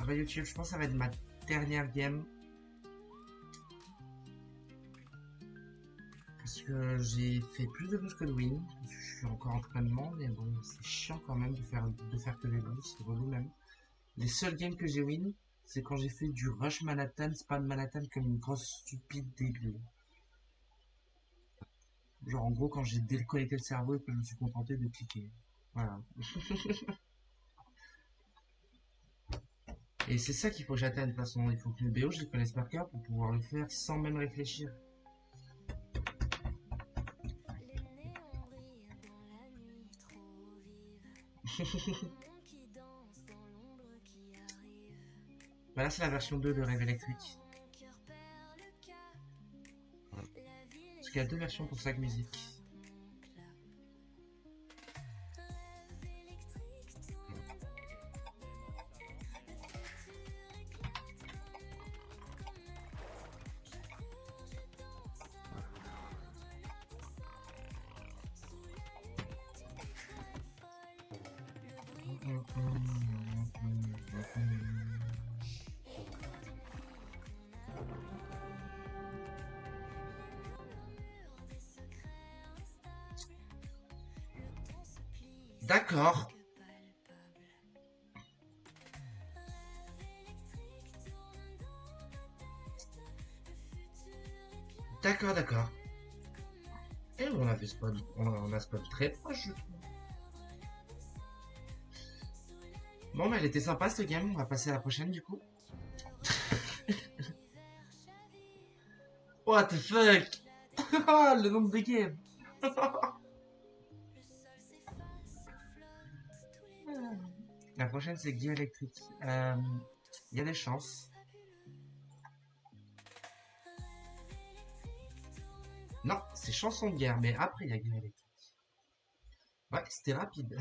sur YouTube. Je pense que ça va être ma dernière game. Parce que j'ai fait plus de boosts que de win. Parce que je suis encore en entraînement, mais bon, c'est chiant quand même de faire que des boosts. C'est relou même. Les seules games que j'ai win, c'est quand j'ai fait du rush Manhattan, spam Manhattan comme une grosse stupide débile. Genre en gros quand j'ai déconnecté le cerveau et que je me suis contenté de cliquer. Voilà. Et c'est ça qu'il faut que j'atteigne de toute façon. Il faut que le BO je les connaisse par cœur pour pouvoir le faire sans même réfléchir. Bah là c'est la version 2 de Rêve électrique. Voilà. Parce qu'il y a deux versions pour chaque musique. D'accord. D'accord, d'accord. Et on a fait spawn. On a spawn très proche, je trouve. Bon, bah elle était sympa cette game. On va passer à la prochaine du coup. What the fuck? Le nombre de games. La prochaine c'est Guy électrique. Il y a des chances. Non, c'est chanson de guerre, mais après il y a Guy électrique. Ouais, c'était rapide.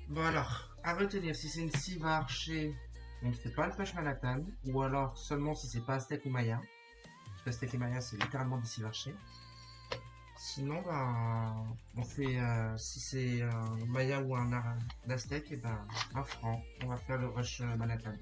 Bon alors, à retenir, si c'est une cible à archer, on ne fait pas le push Manhattan, ou alors seulement si c'est pas Aztec ou Maya. Parce que Aztec et Maya c'est littéralement des cibles archers. Sinon, bah, on fait, si c'est un Maya ou un Aztec, et ben, un franc. On va faire le rush Manhattan.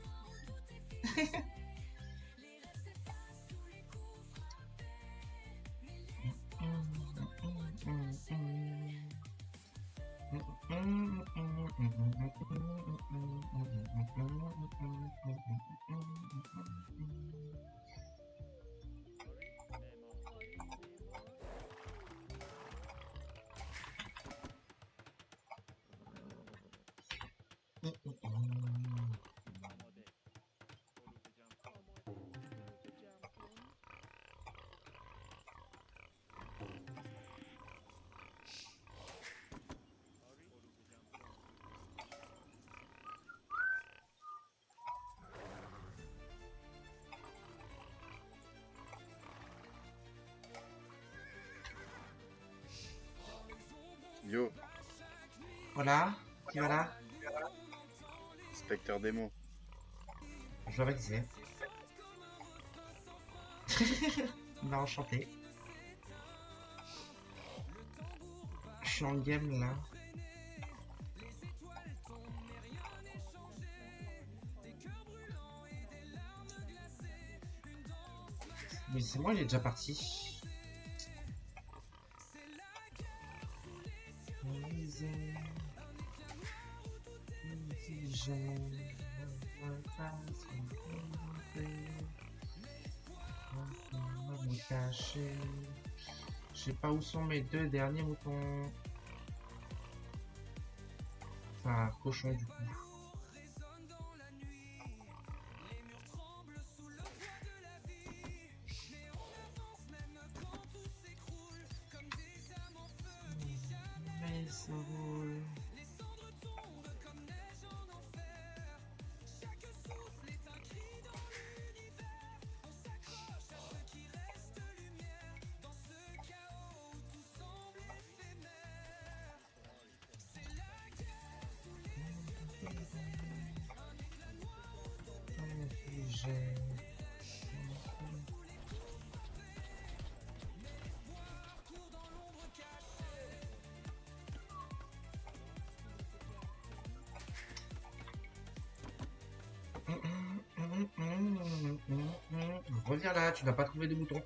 Yo, Voilà, qui va là? inspecteur démon. Je vois pas qui c'est. Bah enchanté. Je suis en game là. Mais c'est moi, il est déjà parti. Je sais pas où sont mes deux derniers moutons. Enfin, cochon du coup. Mais ça roule. Reviens là, tu n'as pas trouvé de moutons.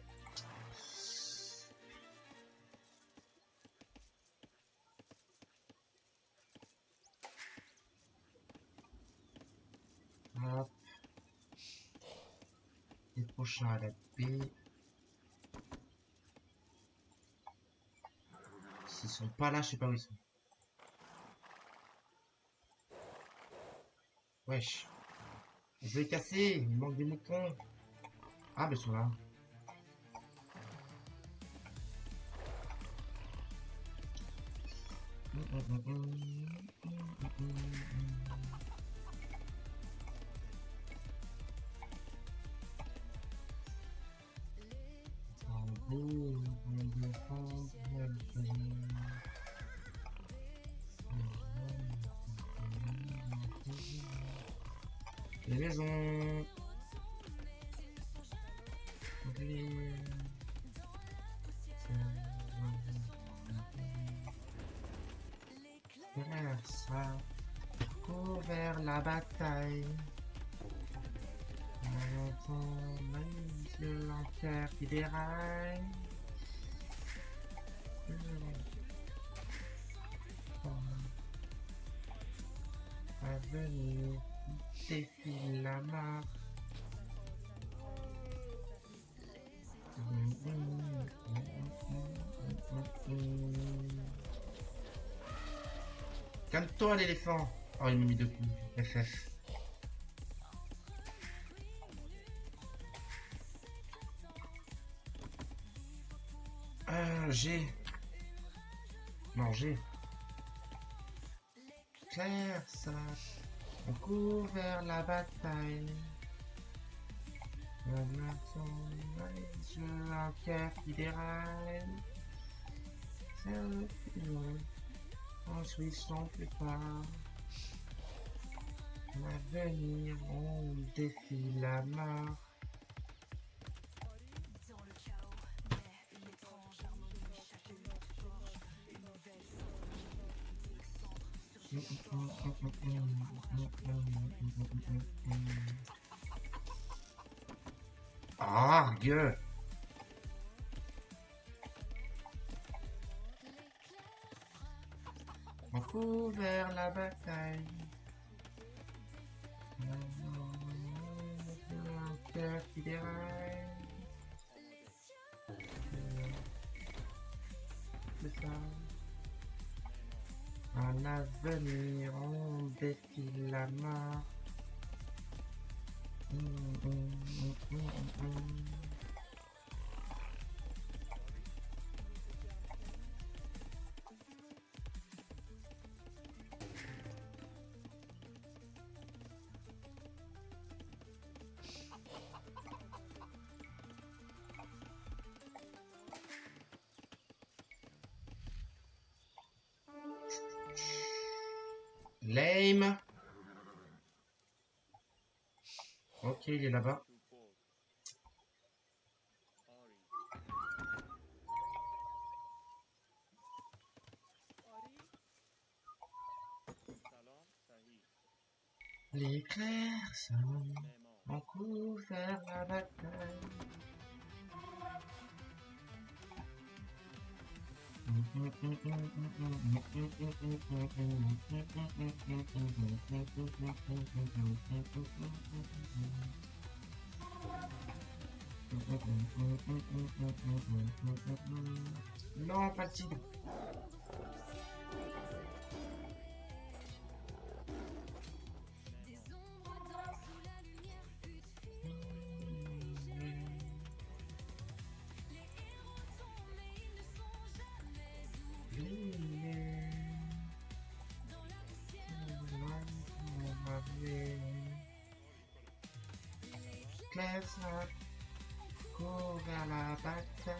Hop. Les prochains à la B. S'ils sont pas là, je sais pas où ils sont. Wesh. Je vais casser, il manque des moutons. Ah, ben ils sont là. Les maisons. Ça couvert la bataille. On entend l'enfer qui déraille. À venir défile la mort. Calme-toi l'éléphant. Oh, il m'a mis deux coups. FF. G. Non, G. Claire, ça. On court vers la bataille. Un cœur qui déraille. C'est le film. Ensuite, sans plus pas. L'avenir, on défie la mort. Ah, gueule. On court vers la bataille. Un cœur qui déraille. C'est ça. Un avenir, on défile la mort. Lame. Ok, il est là-bas. L'éclair sonne, on court vers la bataille. Non, pas le tigre. Claire Snap court vers la bataille.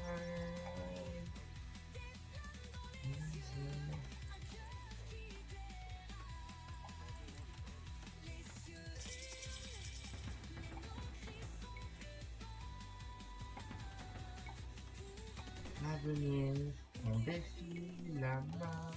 L'avenir, on défie la main.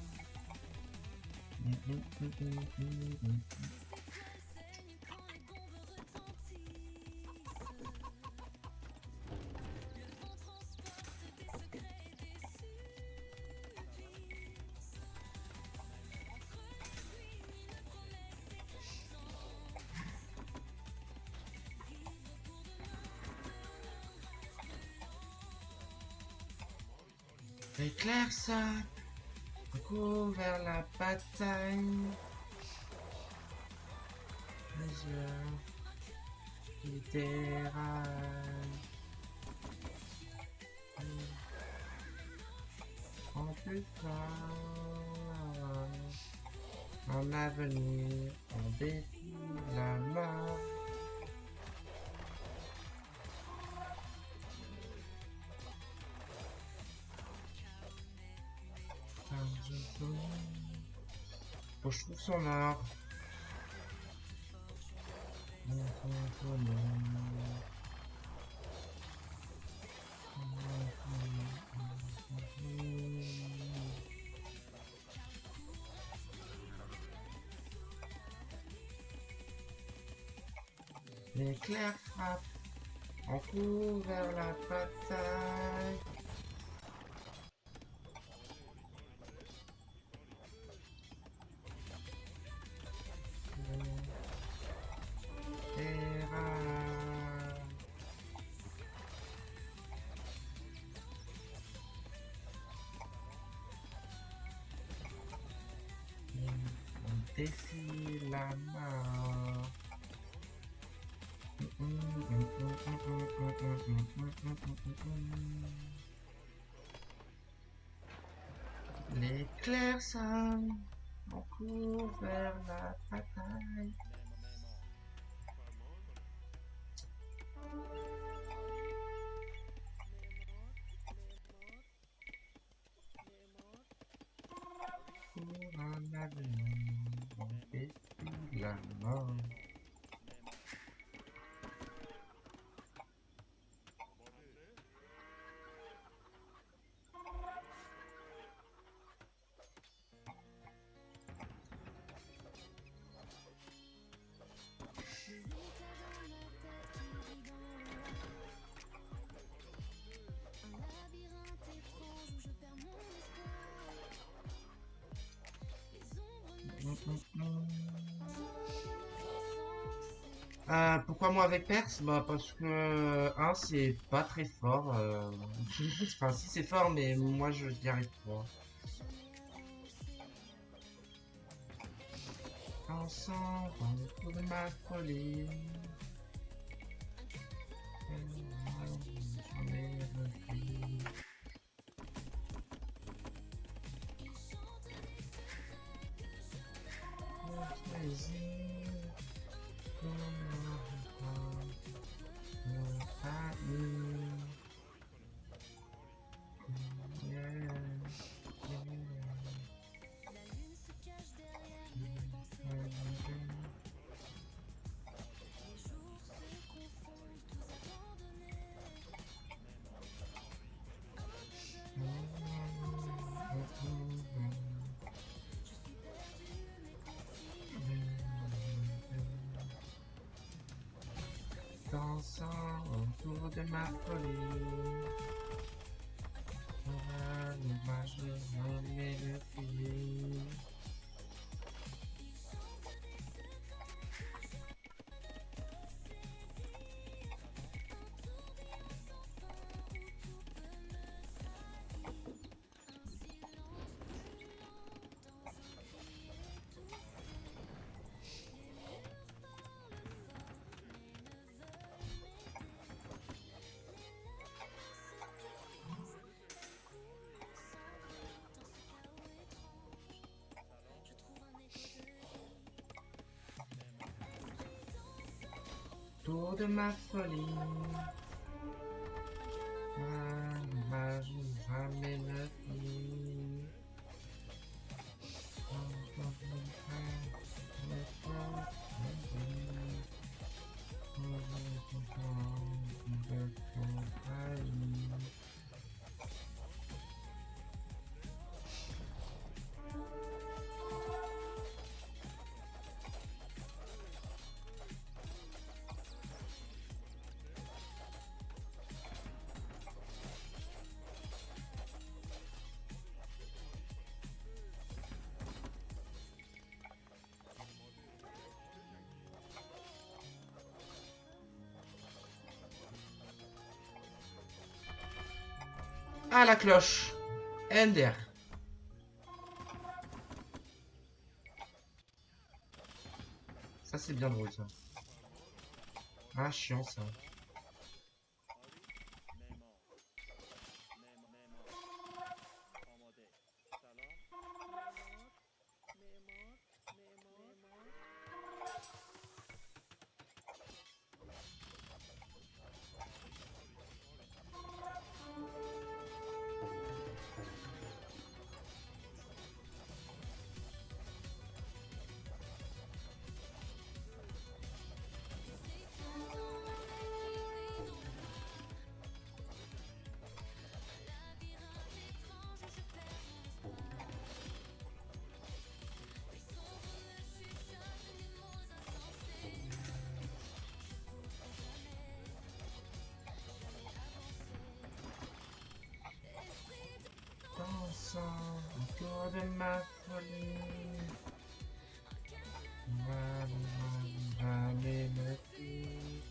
Éclair ça, court vers la bataille. Mesure qui déraille. En plus tard, en avenir, on défie la mort. Faut que je trouve son art. L'éclair frappe, on court vers la bataille. On défie la mort. L'éclair sonne, on court vers la bataille. Pour un avenir, on défie la mort. Pourquoi moi avec Perse? Bah parce que c'est pas très fort. Enfin si c'est fort mais moi je n'y arrive pas. Ensemble on trouve ma folie. J'en ai repris. Mon plaisir, mon famille. Dansant autour de ma folie. Moi je remets le pied. Autour de ma folie. Moi je remets le pied. Ah, la cloche. Ender. Ça, c'est bien drôle, ça. Ah, chiant, ça. Dansant autour de ma folie. Jamais me quitte.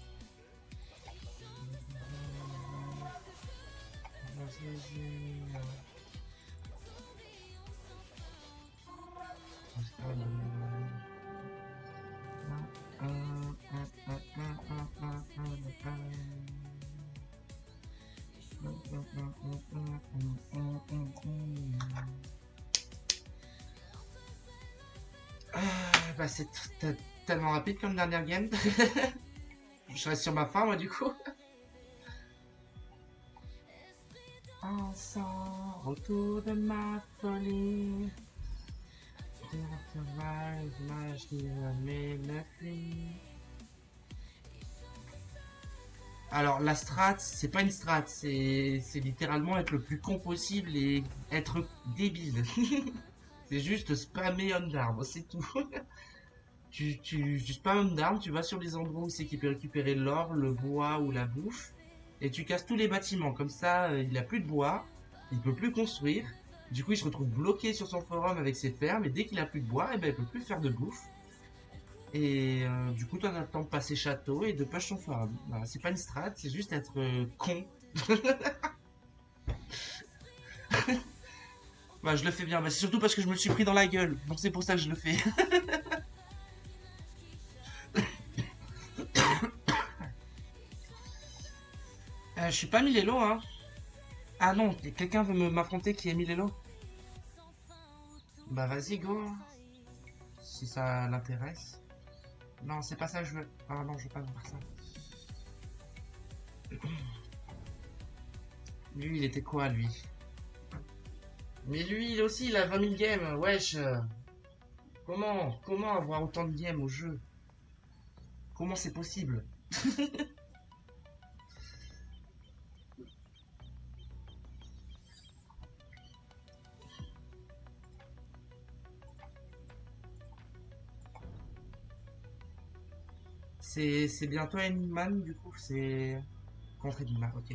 Bah c'est tellement rapide comme dernière game. Je reste sur ma fin moi du coup. Ensemble autour de ma folie. Alors la strat, c'est pas une strat, c'est littéralement être le plus con possible et être débile. C'est juste spammer on d'arbre, c'est tout. Tu spams d'armes, tu vas sur les endroits où c'est qu'il peut récupérer l'or, le bois ou la bouffe, et tu casses tous les bâtiments. Comme ça, il a plus de bois, il peut plus construire. Du coup, il se retrouve bloqué sur son forum avec ses fermes, et dès qu'il a plus de bois, et ben, il peut plus faire de bouffe. Et du coup, t'en as le temps de passer château et de push son forum. Voilà, c'est pas une strat, c'est juste être con. Bah, je le fais bien, bah, c'est surtout parce que je me le suis pris dans la gueule, donc c'est pour ça que je le fais. Je suis pas Milelo, hein. Ah non, quelqu'un veut m'affronter qui est Milelo. Bah vas-y, go. Si ça l'intéresse. Non, c'est pas ça que je veux. Ah non, je veux pas faire ça. Lui, il était quoi, lui? Mais lui aussi, il a 20 000 games. Wesh. Comment avoir autant de games au jeu? Comment c'est possible? C'est bientôt Enigman, du coup, c'est... Contre Enigma, ok.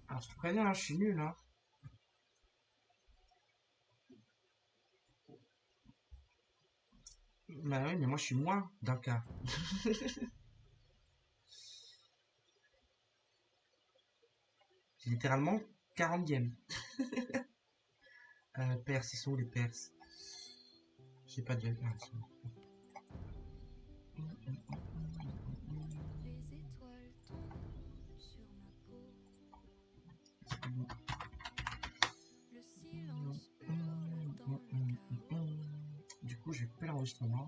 Alors, je te préviens, hein, je suis nul, hein. Bah oui, mais moi, je suis moins d'un cas. J'ai littéralement 40 games. Perses, ils sont où les Perses? J'ai pas de... Ah, ils sont où. Du coup, je vais couper l'enregistrement.